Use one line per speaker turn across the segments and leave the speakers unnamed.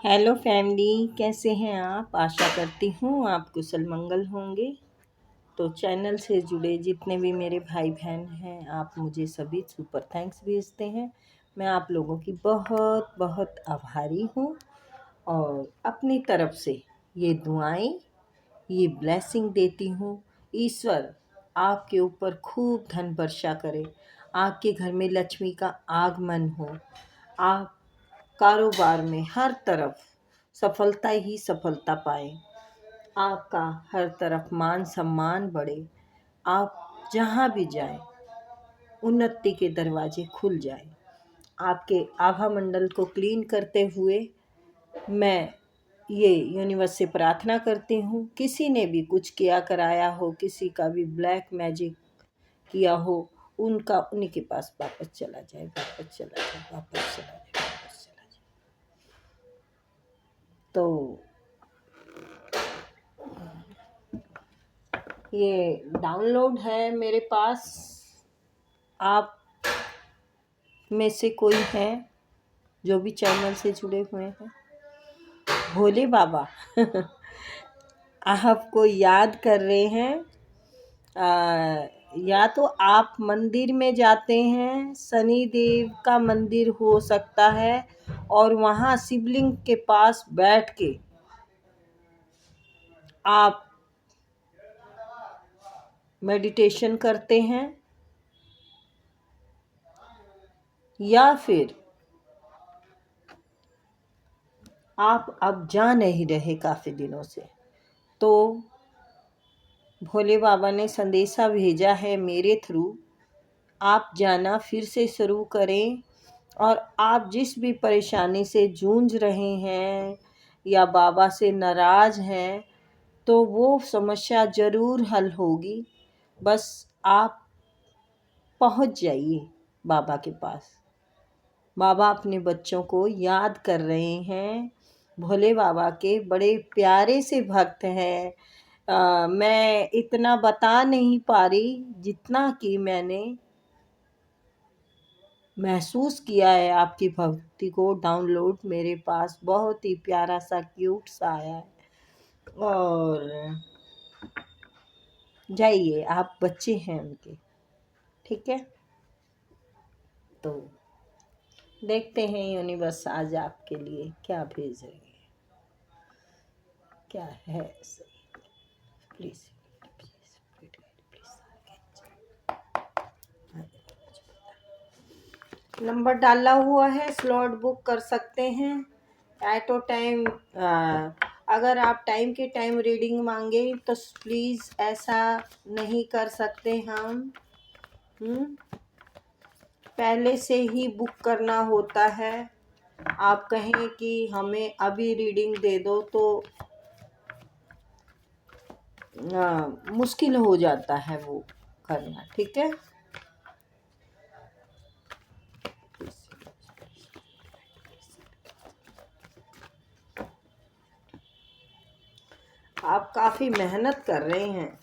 Hello family, कैसे हैं आप? आशा करती हूँ आप कुशल मंगल होंगे। तो चैनल से जुड़े जितने भी मेरे भाई बहन हैं, आप मुझे सभी सुपर थैंक्स भेजते हैं। मैं आप लोगों की बहुत बहुत आभारी हूँ और अपनी तरफ से ये दुआएं, ये ब्लेसिंग देती हूँ। ईश्वर आपके ऊपर खूब धन वर्षा करे, आपके घर में लक्ष्मी का आगमन हो, आप कारोबार में हर तरफ सफलता ही सफलता पाए, आपका हर तरफ मान सम्मान बढ़े, आप जहाँ भी जाएं उन्नति के दरवाजे खुल जाए। आपके आभा मंडल को क्लीन करते हुए मैं ये यूनिवर्स से प्रार्थना करती हूँ, किसी ने भी कुछ किया कराया हो, किसी का भी ब्लैक मैजिक किया हो, उनका उन्हीं के पास वापस चला जाए, वापस चला जाए, वापस चला जाए, वापस चला जाए। तो ये डाउनलोड है मेरे पास। आप में से कोई है जो भी चैनल से जुड़े हुए हैं, भोले बाबा आपको याद कर रहे हैं। या तो आप मंदिर में जाते हैं, शनि देव का मंदिर हो सकता है, और वहाँ शिवलिंग के पास बैठ के आप मेडिटेशन करते हैं, या फिर आप अब जा नहीं रहे काफ़ी दिनों से, तो भोले बाबा ने संदेशा भेजा है मेरे थ्रू, आप जाना फिर से शुरू करें। और आप जिस भी परेशानी से जूझ रहे हैं या बाबा से नाराज़ हैं, तो वो समस्या ज़रूर हल होगी। बस आप पहुंच जाइए बाबा के पास। बाबा अपने बच्चों को याद कर रहे हैं। भोले बाबा के बड़े प्यारे से भक्त हैं। मैं इतना बता नहीं पा रही जितना कि मैंने महसूस किया है। आपकी भक्ति को डाउनलोड मेरे पास बहुत ही प्यारा सा क्यूट सा आया है। और जाइए, आप बच्चे हैं उनके, ठीक है? तो देखते हैं यूनिवर्स आज आपके लिए क्या भेज रही है, क्या है सही। प्लीज नंबर डाला हुआ है, स्लॉट बुक कर सकते हैं एट ओ टाइम। अगर आप टाइम के टाइम रीडिंग मांगे तो प्लीज़ ऐसा नहीं कर सकते हम। पहले से ही बुक करना होता है। आप कहें कि हमें अभी रीडिंग दे दो तो मुश्किल हो जाता है वो करना, ठीक है? आप काफ़ी मेहनत कर रहे हैं,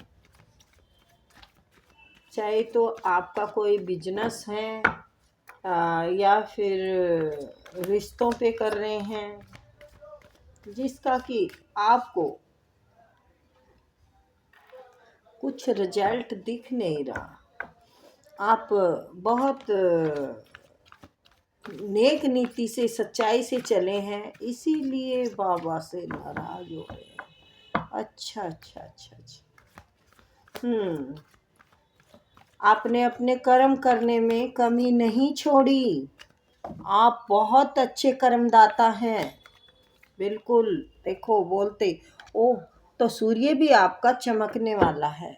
चाहे तो आपका कोई बिजनेस है या फिर रिश्तों पे कर रहे हैं, जिसका कि आपको कुछ रिजल्ट दिख नहीं रहा। आप बहुत नेक नीति से, सच्चाई से चले हैं, इसीलिए बाबा से नाराज हो रहे हैं। अच्छा अच्छा अच्छा अच्छा। आपने अपने कर्म करने में कमी नहीं छोड़ी। आप बहुत अच्छे कर्मदाता हैं, बिल्कुल। देखो बोलते ओ, तो सूर्य भी आपका चमकने वाला है।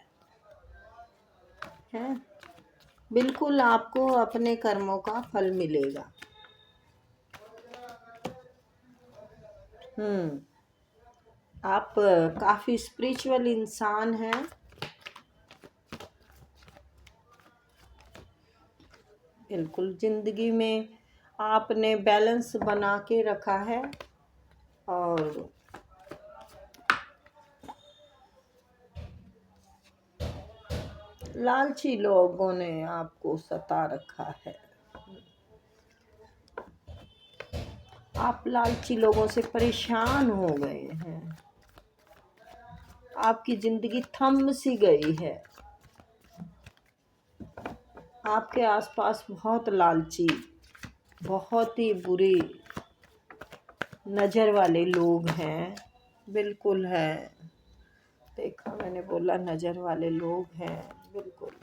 बिल्कुल आपको अपने कर्मों का फल मिलेगा। आप काफ़ी स्पिरिचुअल इंसान हैं। बिल्कुल ज़िंदगी में आपने बैलेंस बना के रखा है, और लालची लोगों ने आपको सता रखा है। आप लालची लोगों से परेशान हो गए हैं। आपकी जिंदगी थम सी गई है। आपके आसपास बहुत लालची, बहुत ही बुरी नज़र वाले लोग हैं। बिल्कुल है, देखा मैंने, बोला नज़र वाले लोग हैं। बिल्कुल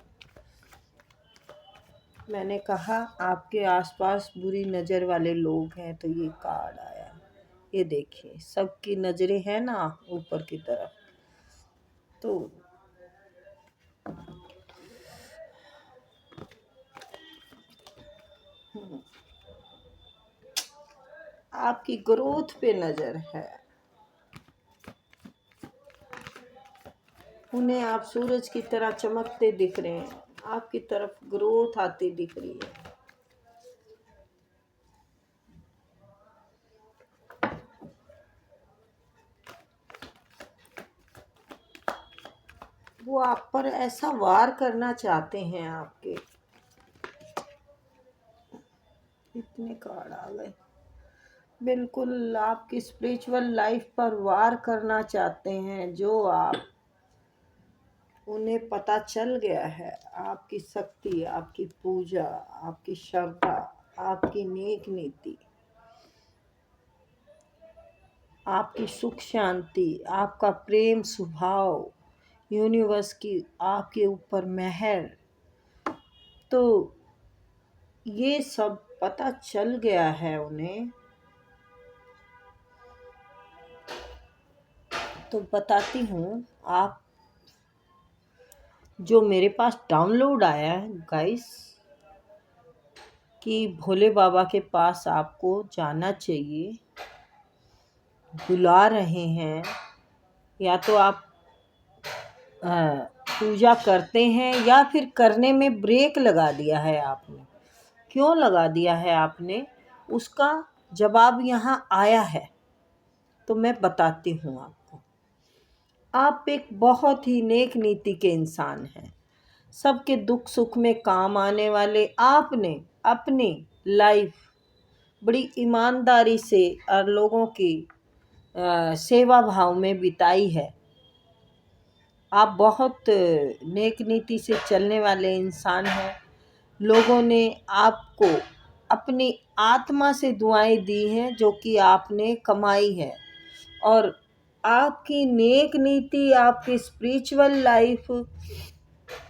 मैंने कहा आपके आसपास बुरी नज़र वाले लोग हैं, तो ये कार्ड आया। ये देखिए, सबकी नज़रें हैं ना ऊपर की तरफ। तो आपकी ग्रोथ पे नज़र है। उन्हें आप सूरज की तरह चमकते दिख रहे हैं। आपकी तरफ ग्रोथ आती दिख रही है। वो आप पर ऐसा वार करना चाहते हैं। आपके इतने कार्ड आ गए। बिल्कुल आपकी स्पिरिचुअल लाइफ पर वार करना चाहते हैं। जो आप, उन्हें पता चल गया है आपकी शक्ति, आपकी पूजा, आपकी श्रद्धा, आपकी नेक नीति, आपकी सुख शांति, आपका प्रेम स्वभाव, यूनिवर्स की आपके ऊपर मेहर। तो ये सब पता चल गया है उन्हें। तो बताती हूँ, आप जो मेरे पास डाउनलोड आया है गाइस, कि भोले बाबा के पास आपको जाना चाहिए, बुला रहे हैं। या तो आप पूजा करते हैं या फिर करने में ब्रेक लगा दिया है आपने। क्यों लगा दिया है आपने, उसका जवाब यहाँ आया है। तो मैं बताती हूँ आपको। आप एक बहुत ही नेक नीति के इंसान हैं। सबके दुख सुख में काम आने वाले आपने अपनी लाइफ बड़ी ईमानदारी से और लोगों की सेवा भाव में बिताई है। आप बहुत नेक नीति से चलने वाले इंसान हैं। लोगों ने आपको अपनी आत्मा से दुआएं दी हैं, जो कि आपने कमाई है। और आपकी नेक नीति, आपकी स्पिरिचुअल लाइफ,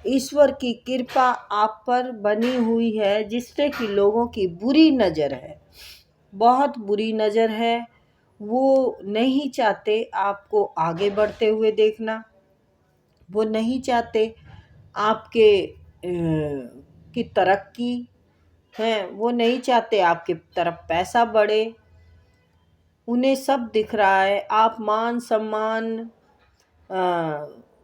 ईश्वर की कृपा आप पर बनी हुई है, जिससे कि लोगों की बुरी नज़र है, बहुत बुरी नज़र है। वो नहीं चाहते आपको आगे बढ़ते हुए देखना। वो नहीं चाहते आपके की तरक्की है। वो नहीं चाहते आपके तरफ पैसा बढ़े। उन्हें सब दिख रहा है। आप मान सम्मान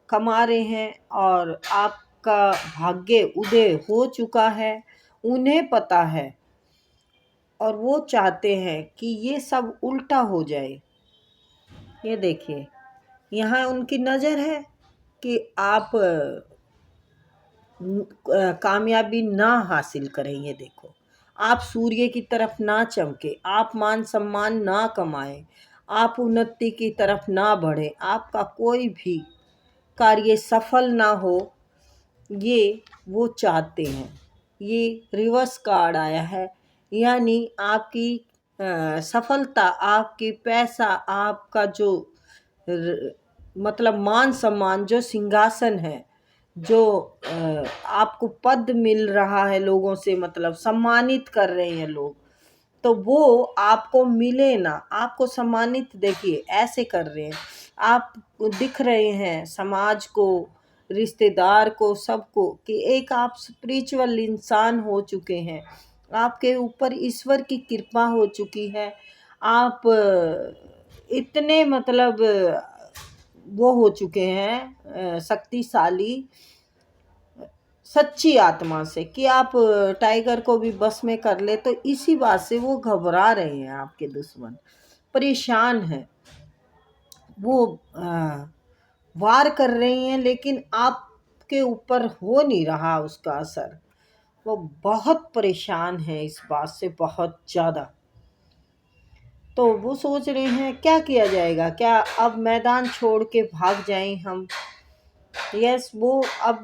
कमा रहे हैं और आपका भाग्य उदय हो चुका है। उन्हें पता है और वो चाहते हैं कि ये सब उल्टा हो जाए। ये देखिए, यहाँ उनकी नज़र है कि आप कामयाबी ना हासिल करें। ये देखो, आप सूर्य की तरफ ना चमके, आप मान सम्मान ना कमाएं, आप उन्नति की तरफ ना बढ़े, आपका कोई भी कार्य सफल ना हो, ये वो चाहते हैं। ये रिवर्स कार्ड आया है, यानी आपकी सफलता, आपकी पैसा, आपका जो मतलब मान सम्मान, जो सिंहासन है, जो आपको पद मिल रहा है, लोगों से मतलब सम्मानित कर रहे हैं लोग, तो वो आपको मिले ना। आपको सम्मानित देखिए ऐसे कर रहे हैं, आप दिख रहे हैं समाज को, रिश्तेदार को, सबको, कि एक आप स्पिरिचुअल इंसान हो चुके हैं। आपके ऊपर ईश्वर की कृपा हो चुकी है। आप इतने मतलब वो हो चुके हैं शक्तिशाली, सच्ची आत्मा से, कि आप टाइगर को भी बस में कर ले। तो इसी बात से वो घबरा रहे हैं, आपके दुश्मन परेशान हैं। वो वार कर रही हैं, लेकिन आपके ऊपर हो नहीं रहा उसका असर। वो बहुत परेशान है इस बात से, बहुत ज़्यादा। तो वो सोच रहे हैं क्या किया जाएगा, क्या अब मैदान छोड़ के भाग जाएं हम। यस, वो अब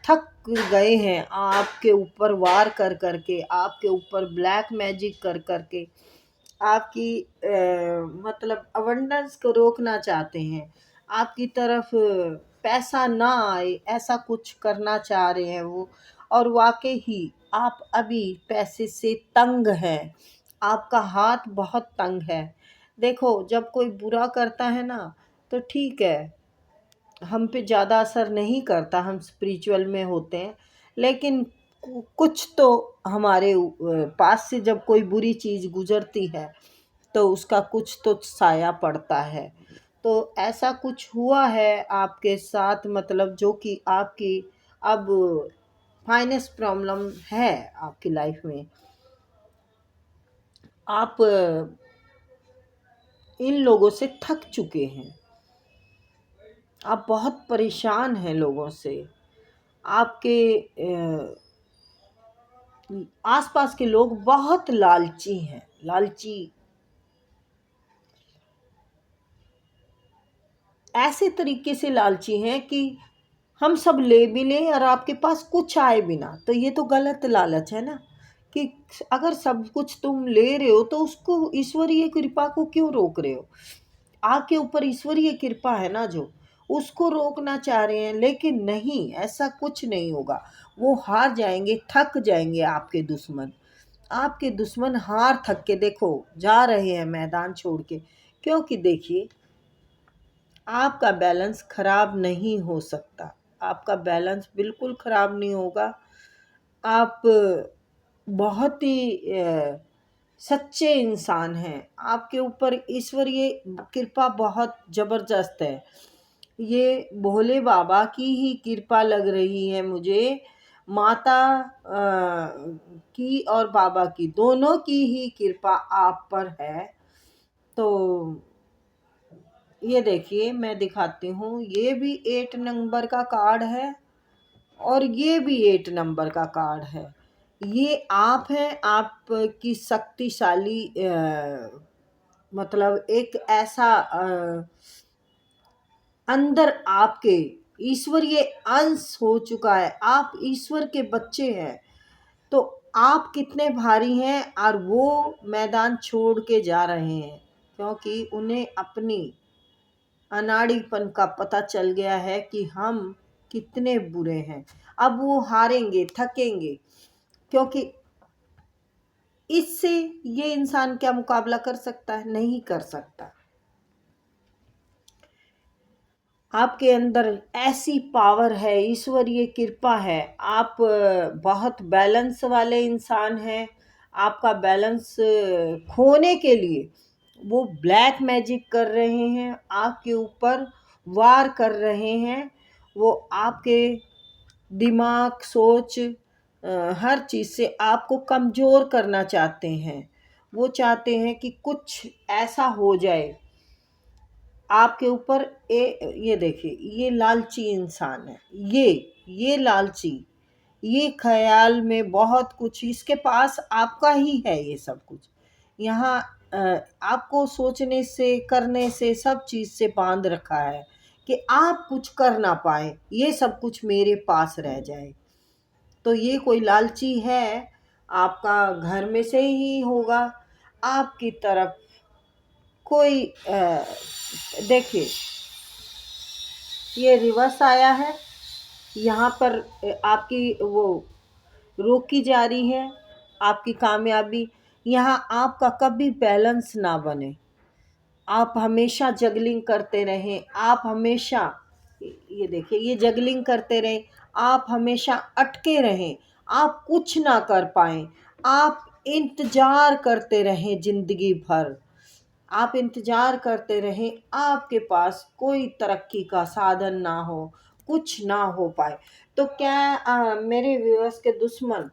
थक गए हैं आपके ऊपर वार कर करके, आपके ऊपर ब्लैक मैजिक कर करके, आपकी मतलब अबंडेंस को रोकना चाहते हैं, आपकी तरफ पैसा ना आए ऐसा कुछ करना चाह रहे हैं वो। और वाकई ही आप अभी पैसे से तंग हैं, आपका हाथ बहुत तंग है। देखो, जब कोई बुरा करता है ना तो ठीक है, हम पे ज़्यादा असर नहीं करता, हम स्पिरिचुअल में होते हैं, लेकिन कुछ तो हमारे पास से जब कोई बुरी चीज़ गुजरती है तो उसका कुछ तो साया पड़ता है। तो ऐसा कुछ हुआ है आपके साथ, मतलब जो कि आपकी अब फाइनेंस प्रॉब्लम है आपकी लाइफ में। आप इन लोगों से थक चुके हैं, आप बहुत परेशान हैं लोगों से। आपके आसपास के लोग बहुत लालची हैं, लालची, ऐसे तरीके से लालची हैं कि हम सब ले भी लें और आपके पास कुछ आए भी ना। तो ये तो गलत लालच है ना, कि अगर सब कुछ तुम ले रहे हो तो उसको, ईश्वरीय कृपा को क्यों रोक रहे हो। आपके ऊपर ईश्वरीय कृपा है ना, जो उसको रोकना चाह रहे हैं। लेकिन नहीं, ऐसा कुछ नहीं होगा। वो हार जाएंगे, थक जाएंगे आपके दुश्मन। आपके दुश्मन हार थक के देखो जा रहे हैं मैदान छोड़ के, क्योंकि देखिए आपका बैलेंस खराब नहीं हो सकता, आपका बैलेंस बिल्कुल खराब नहीं होगा। आप बहुत ही सच्चे इंसान हैं, आपके ऊपर ईश्वरीय कृपा बहुत ज़बरदस्त है। ये भोले बाबा की ही कृपा लग रही है मुझे, माता की और बाबा की, दोनों की ही कृपा आप पर है। तो ये देखिए, मैं दिखाती हूँ, ये भी 8 नंबर का कार्ड है और ये भी 8 नंबर का कार्ड है। ये आप हैं, आपकी शक्तिशाली मतलब एक ऐसा अंदर आपके ईश्वरीय अंश हो चुका है, आप ईश्वर के बच्चे हैं। तो आप कितने भारी हैं और वो मैदान छोड़ के जा रहे हैं, क्योंकि उन्हें अपनी अनाड़ीपन का पता चल गया है कि हम कितने बुरे हैं। अब वो हारेंगे, थकेंगे, क्योंकि इससे ये इंसान क्या मुकाबला कर सकता है, नहीं कर सकता। आपके अंदर ऐसी पावर है, ईश्वरीय कृपा है, आप बहुत बैलेंस वाले इंसान हैं। आपका बैलेंस खोने के लिए वो ब्लैक मैजिक कर रहे हैं, आपके ऊपर वार कर रहे हैं। वो आपके दिमाग, सोच, हर चीज़ से आपको कमज़ोर करना चाहते हैं। वो चाहते हैं कि कुछ ऐसा हो जाए आपके ऊपर। ये देखिए, ये लालची इंसान है, ये लालची, ये ख्याल में बहुत कुछ इसके पास आपका ही है। ये सब कुछ यहाँ आपको सोचने से, करने से, सब चीज़ से बांध रखा है कि आप कुछ कर ना पाए, ये सब कुछ मेरे पास रह जाए। तो ये कोई लालची है, आपका घर में से ही होगा। आपकी तरफ कोई देखिए, ये रिवर्स आया है, यहाँ पर आपकी वो रोकी जा रही है, आपकी कामयाबी। यहाँ आपका कभी बैलेंस ना बने, आप हमेशा जगलिंग करते रहें, आप हमेशा, ये देखिए, ये जगलिंग करते रहें, आप हमेशा अटके रहें, आप कुछ ना कर पाएँ, आप इंतज़ार करते रहें ज़िंदगी भर, आप इंतज़ार करते रहें, आपके पास कोई तरक्की का साधन ना हो, कुछ ना हो पाए। तो क्या मेरे व्यूअर्स के दुश्मन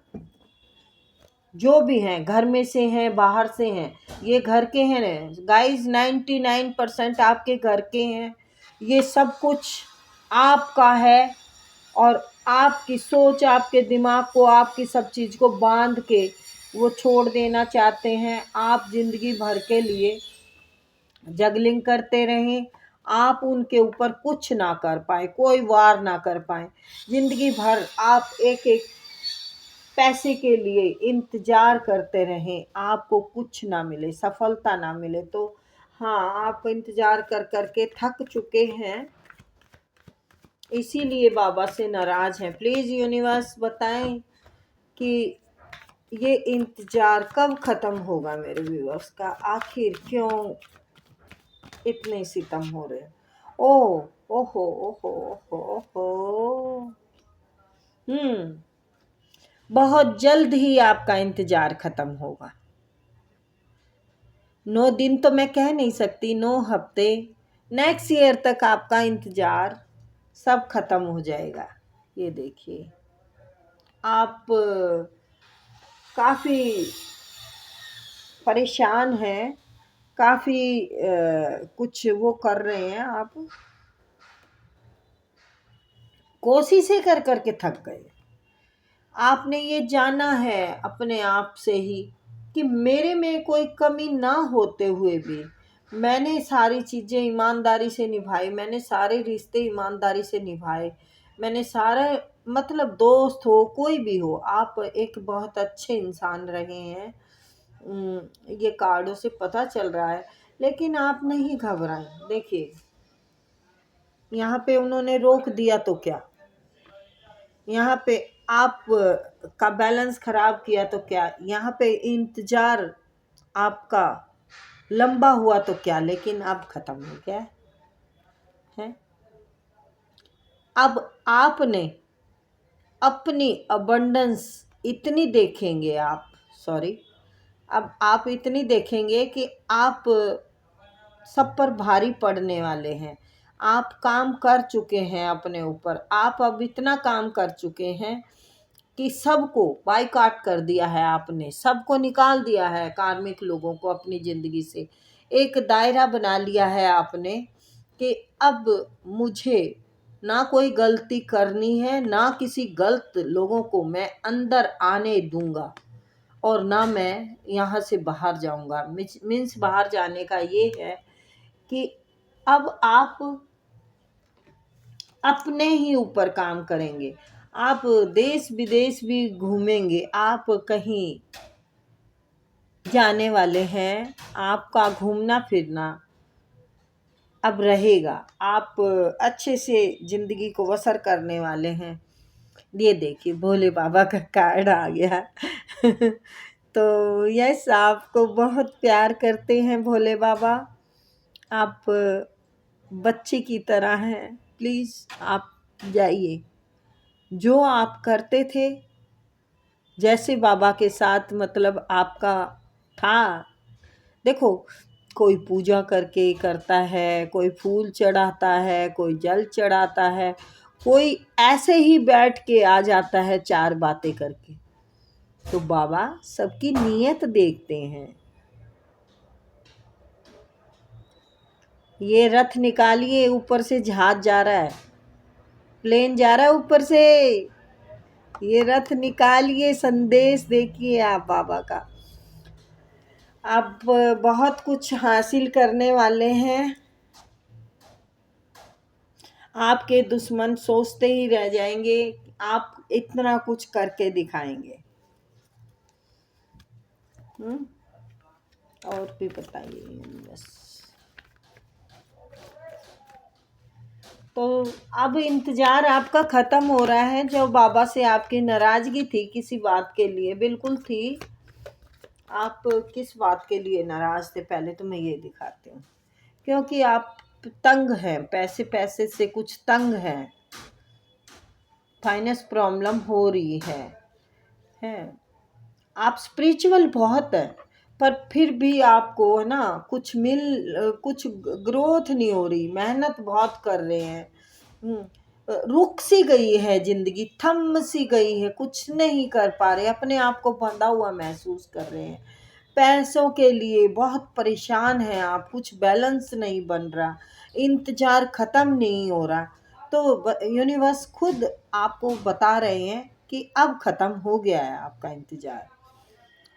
जो भी हैं, घर में से हैं, बाहर से हैं, ये घर के हैं गाइस, 99% आपके घर के हैं। ये सब कुछ आपका है और आपकी सोच, आपके दिमाग को, आपकी सब चीज़ को बांध के वो छोड़ देना चाहते हैं। आप जिंदगी भर के लिए जगलिंग करते रहें, आप उनके ऊपर कुछ ना कर पाए, कोई वार ना कर पाए। जिंदगी भर आप एक एक पैसे के लिए इंतजार करते रहें, आपको कुछ ना मिले, सफलता ना मिले। तो हाँ, आप इंतजार कर करके थक चुके हैं, इसीलिए बाबा से नाराज हैं। प्लीज यूनिवर्स बताएं कि ये इंतजार कब खत्म होगा मेरे व्यूअर्स का, आखिर क्यों इतने सितम हो रहे हैं। ओ ओहो ओहो ओहो ओहो। बहुत जल्द ही आपका इंतजार खत्म होगा। 9 दिन तो मैं कह नहीं सकती, 9 हफ्ते, नेक्स्ट ईयर तक आपका इंतजार सब खत्म हो जाएगा। ये देखिए, आप काफी परेशान हैं, काफी कुछ वो कर रहे हैं, आप कोशिशें कर करके थक गए। आपने ये जाना है अपने आप से ही कि मेरे में कोई कमी ना होते हुए भी मैंने सारी चीज़ें ईमानदारी से निभाई, मैंने सारे रिश्ते ईमानदारी से निभाए, मैंने सारे, मतलब दोस्त हो कोई भी हो, आप एक बहुत अच्छे इंसान रहे हैं। ये कार्डों से पता चल रहा है। लेकिन आप नहीं घबराएं। देखिए, यहाँ पे उन्होंने रोक दिया तो क्या, यहाँ पे आप का बैलेंस खराब किया तो क्या, यहाँ पे इंतजार आपका लंबा हुआ तो क्या, लेकिन अब खत्म हो गया है। अब आपने अपनी अबंडेंस इतनी देखेंगे आप, सॉरी, अब आप इतनी देखेंगे कि आप सब पर भारी पड़ने वाले हैं। आप काम कर चुके हैं अपने ऊपर, आप अब इतना काम कर चुके हैं कि सबको बाइकआउट कर दिया है आपने, सबको निकाल दिया है, कार्मिक लोगों को अपनी ज़िंदगी से। एक दायरा बना लिया है आपने कि अब मुझे ना कोई गलती करनी है, ना किसी गलत लोगों को मैं अंदर आने दूंगा, और ना मैं यहाँ से बाहर जाऊंगा। मीन्स बाहर जाने का ये है कि अब आप अपने ही ऊपर काम करेंगे, आप देश विदेश भी घूमेंगे, आप कहीं जाने वाले हैं, आपका घूमना फिरना अब रहेगा, आप अच्छे से ज़िंदगी को बसर करने वाले हैं। ये देखिए, भोले बाबा का कार्ड आ गया। तो यस, आपको बहुत प्यार करते हैं भोले बाबा, आप बच्चे की तरह हैं। प्लीज़ आप जाइए, जो आप करते थे, जैसे बाबा के साथ मतलब आपका था। देखो, कोई पूजा करके करता है, कोई फूल चढ़ाता है, कोई जल चढ़ाता है, कोई ऐसे ही बैठ के आ जाता है 4 बातें करके। तो बाबा सबकी नीयत देखते हैं। ये रथ निकालिए, ऊपर से जहाज जा रहा है, प्लेन जा रहा है ऊपर से। ये रथ निकालिए, संदेश देखिए आप बाबा का। आप बहुत कुछ हासिल करने वाले हैं। आपके दुश्मन सोचते ही रह जाएंगे, आप इतना कुछ करके दिखाएंगे। और भी बताइए बस। तो अब इंतजार आपका खत्म हो रहा है। जो बाबा से आपकी नाराजगी थी किसी बात के लिए, बिल्कुल थी, आप किस बात के लिए नाराज थे, पहले तो मैं ये दिखाती हूँ। क्योंकि आप तंग हैं, पैसे पैसे से कुछ तंग हैं, फाइनेंस प्रॉब्लम हो रही है। आप स्पिरिचुअल बहुत है, पर फिर भी आपको है ना कुछ ग्रोथ नहीं हो रही, मेहनत बहुत कर रहे हैं। रुक सी गई है जिंदगी, थम सी गई है, कुछ नहीं कर पा रहे, अपने आप को बंधा हुआ महसूस कर रहे हैं। पैसों के लिए बहुत परेशान हैं आप, कुछ बैलेंस नहीं बन रहा, इंतजार ख़त्म नहीं हो रहा। तो यूनिवर्स खुद आपको बता रहे हैं कि अब ख़त्म हो गया है आपका इंतजार।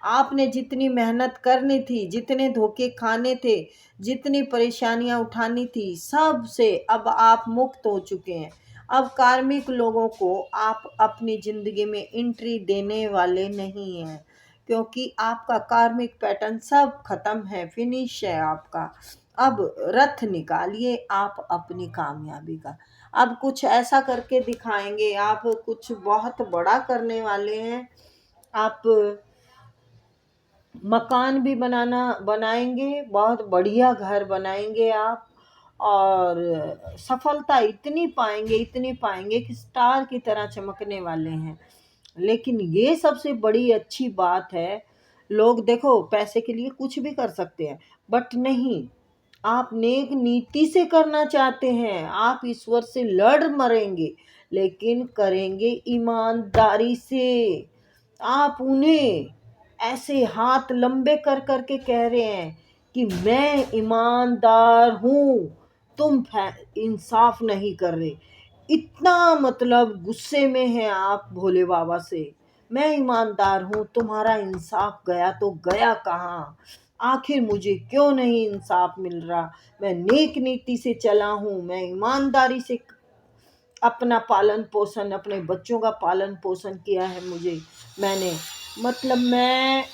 आपने जितनी मेहनत करनी थी, जितने धोखे खाने थे, जितनी परेशानियां उठानी थी, सब से अब आप मुक्त हो चुके हैं। अब कार्मिक लोगों को आप अपनी ज़िंदगी में एंट्री देने वाले नहीं हैं, क्योंकि आपका कार्मिक पैटर्न सब खत्म है, फिनिश है आपका। अब रथ निकालिए आप अपनी कामयाबी का। अब कुछ ऐसा करके दिखाएंगे, आप कुछ बहुत बड़ा करने वाले हैं। आप मकान भी बनाएंगे, बहुत बढ़िया घर बनाएंगे आप। और सफलता इतनी पाएंगे कि स्टार की तरह चमकने वाले हैं। लेकिन ये सबसे बड़ी अच्छी बात है, लोग देखो पैसे के लिए कुछ भी कर सकते हैं, बट नहीं, आप नेक नीति से करना चाहते हैं, आप ईश्वर से लड़ मरेंगे, लेकिन करेंगे ईमानदारी से। आप उन्हें ऐसे हाथ लंबे कर करके कह रहे हैं कि मैं ईमानदार हूँ, तुम इंसाफ नहीं कर रहे। इतना मतलब गुस्से में हैं आप भोले बाबा से। मैं ईमानदार हूँ, तुम्हारा इंसाफ गया तो गया कहाँ? आखिर मुझे क्यों नहीं इंसाफ मिल रहा? मैं नेक नीति से चला हूँ, मैं ईमानदारी से अपना पालन पोषण, अपने बच्चों का पालन पोषण किया है। मैंने मतलब मैं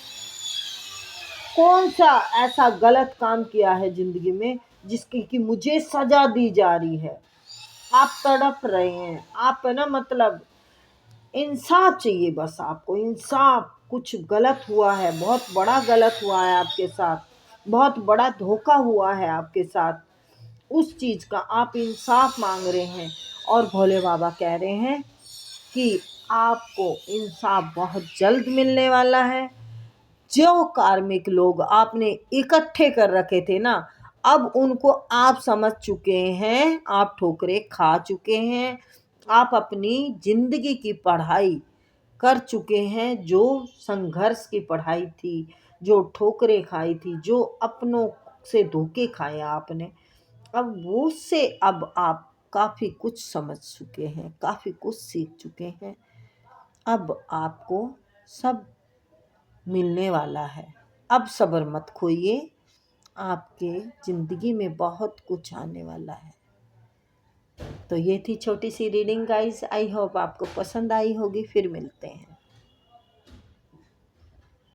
कौन सा ऐसा गलत काम किया है जिंदगी में जिसकी कि मुझे सजा दी जा रही है? आप तड़प रहे हैं, आप है ना, मतलब इंसाफ चाहिए, बस आपको इंसाफ। कुछ गलत हुआ है, बहुत बड़ा गलत हुआ है आपके साथ, बहुत बड़ा धोखा हुआ है आपके साथ, उस चीज का आप इंसाफ मांग रहे हैं। और भोले बाबा कह रहे हैं कि आपको इंसाफ बहुत जल्द मिलने वाला है। जो कार्मिक लोग आपने इकट्ठे कर रखे थे ना, अब उनको आप समझ चुके हैं, आप ठोकरें खा चुके हैं, आप अपनी जिंदगी की पढ़ाई कर चुके हैं। जो संघर्ष की पढ़ाई थी, जो ठोकरें खाई थी, जो अपनों से धोखे खाए आपने, अब वो से अब आप काफ़ी कुछ समझ चुके हैं, काफ़ी कुछ सीख चुके हैं। अब आपको सब मिलने वाला है। अब सब्र मत खोइए, आपके ज़िंदगी में बहुत कुछ आने वाला है। तो ये थी छोटी सी रीडिंग गाइस, आई होप आपको पसंद आई होगी। फिर मिलते हैं।